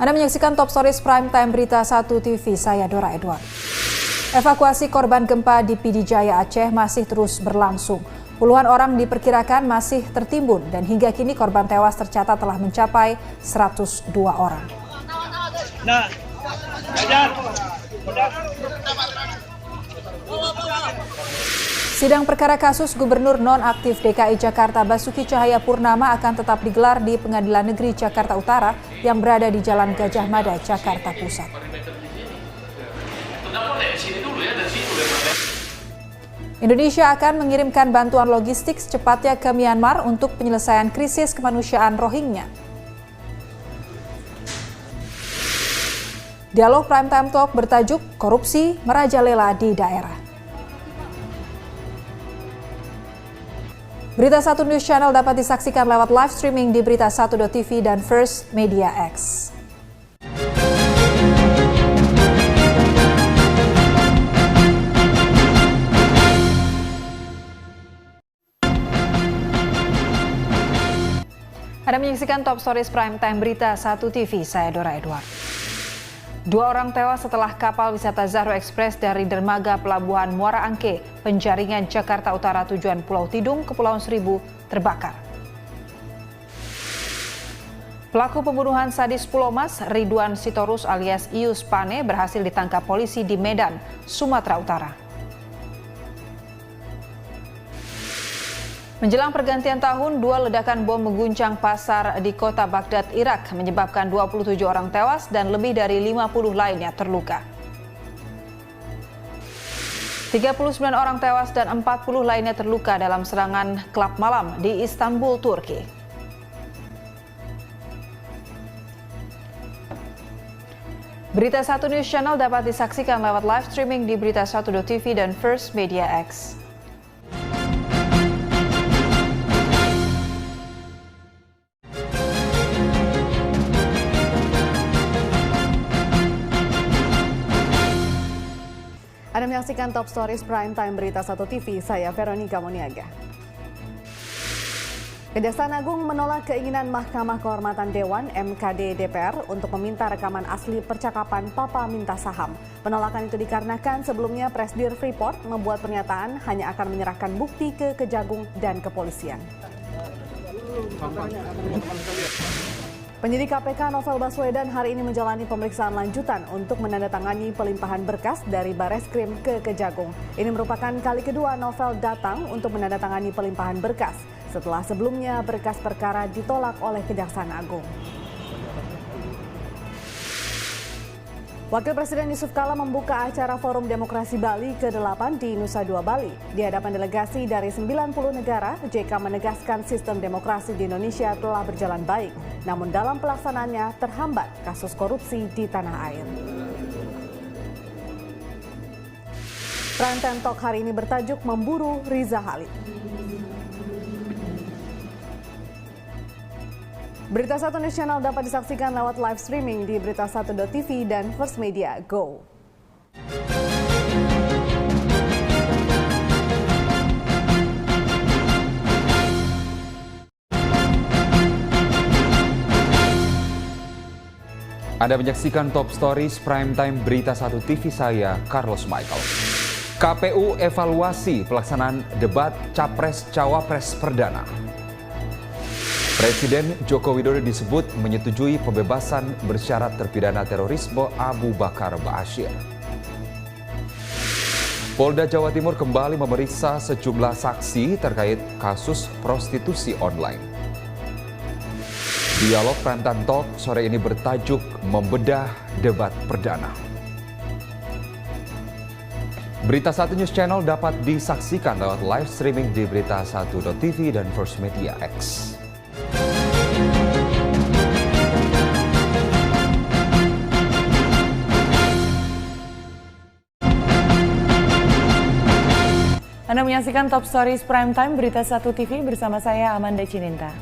Anda menyaksikan Top Stories Prime Time Berita 1 TV, saya Dora Edward. Evakuasi korban gempa di Pidijaya Aceh masih terus berlangsung. Puluhan orang diperkirakan masih tertimbun dan hingga kini korban tewas tercatat telah mencapai 102 orang. Sidang perkara kasus Gubernur nonaktif DKI Jakarta Basuki Cahayapurnama akan tetap digelar di Pengadilan Negeri Jakarta Utara yang berada di Jalan Gajah Mada, Jakarta Pusat. Indonesia akan mengirimkan bantuan logistik secepatnya ke Myanmar untuk penyelesaian krisis kemanusiaan Rohingya. Dialog Prime Time Talk bertajuk Korupsi Merajalela di Daerah. Berita 1 News Channel dapat disaksikan lewat live streaming di berita1.tv dan First Media X. Anda menyaksikan Top Stories Prime Time Berita 1 TV, saya Dora Edward. 2 orang tewas setelah kapal wisata Zahro Express dari dermaga pelabuhan Muara Angke, Penjaringan, Jakarta Utara tujuan Pulau Tidung, Kepulauan Seribu terbakar. Pelaku pembunuhan sadis Pulau Mas, Ridwan Sitorus alias Ius Pane, berhasil ditangkap polisi di Medan, Sumatera Utara. Menjelang pergantian tahun, 2 ledakan bom mengguncang pasar di kota Baghdad, Irak, menyebabkan 27 orang tewas dan lebih dari 50 lainnya terluka. 39 orang tewas dan 40 lainnya terluka dalam serangan klub malam di Istanbul, Turki. Berita 1 News Channel dapat disaksikan lewat live streaming di berita1.tv dan First Media X. Anda menyaksikan Top Stories Prime Time Berita 1 TV, saya Veronica Moniaga. Kejaksaan Agung menolak keinginan Mahkamah Kehormatan Dewan (MKD) DPR untuk meminta rekaman asli percakapan Papa minta saham. Penolakan itu dikarenakan sebelumnya Presidir Freeport membuat pernyataan hanya akan menyerahkan bukti ke Kejagung dan kepolisian. Penyidik KPK Novel Baswedan hari ini menjalani pemeriksaan lanjutan untuk menandatangani pelimpahan berkas dari Bareskrim ke Kejagung. Ini merupakan kali kedua Novel datang untuk menandatangani pelimpahan berkas setelah sebelumnya berkas perkara ditolak oleh Kejaksaan Agung. Wakil Presiden Yusuf Kala membuka acara Forum Demokrasi Bali ke-8 di Nusa Dua Bali. Di hadapan delegasi dari 90 negara, JK menegaskan sistem demokrasi di Indonesia telah berjalan baik. Namun dalam pelaksanaannya terhambat kasus korupsi di tanah air. Prime Time Talk hari ini bertajuk Memburu Riza Khalid. Berita 1 News Channel dapat disaksikan lewat live streaming di berita1.tv dan First Media Go. Anda menyaksikan Top Stories Prime Time Berita 1 TV, saya Carlos Michael. KPU evaluasi pelaksanaan debat Capres-Cawapres Perdana. Presiden Joko Widodo disebut menyetujui pembebasan bersyarat terpidana terorisme Abu Bakar Ba'asyir. Polda Jawa Timur kembali memeriksa sejumlah saksi terkait kasus prostitusi online. Dialog Prime Time Talk sore ini bertajuk Membedah Debat Perdana. Berita 1 News Channel dapat disaksikan lewat live streaming di berita1.tv dan First Media X. Anda menyaksikan Top Stories Prime Time Berita 1 TV bersama saya Amanda Cininta.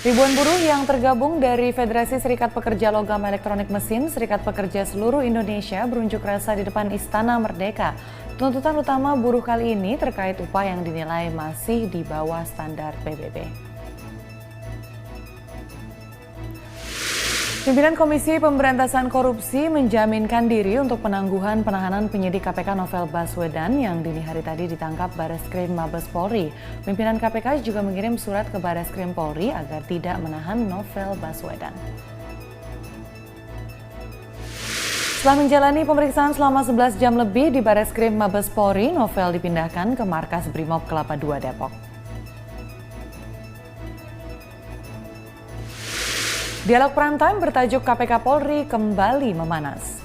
Ribuan buruh yang tergabung dari Federasi Serikat Pekerja Logam Elektronik Mesin, Serikat Pekerja seluruh Indonesia berunjuk rasa di depan Istana Merdeka. Tuntutan utama buruh kali ini terkait upah yang dinilai masih di bawah standar PBB. Pimpinan Komisi Pemberantasan Korupsi menjaminkan diri untuk penangguhan penahanan penyidik KPK Novel Baswedan yang dini hari tadi ditangkap Bareskrim Mabes Polri. Pimpinan KPK juga mengirim surat ke Bareskrim Polri agar tidak menahan Novel Baswedan. Setelah menjalani pemeriksaan selama 11 jam lebih di Bareskrim Mabes Polri, Novel dipindahkan ke markas Brimob Kelapa II Depok. Dialog Prime Time bertajuk KPK Polri kembali memanas.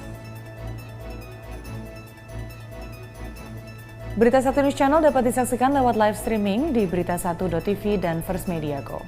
Berita 1 News Channel dapat disaksikan lewat live streaming di berita1.tv dan First Media Go.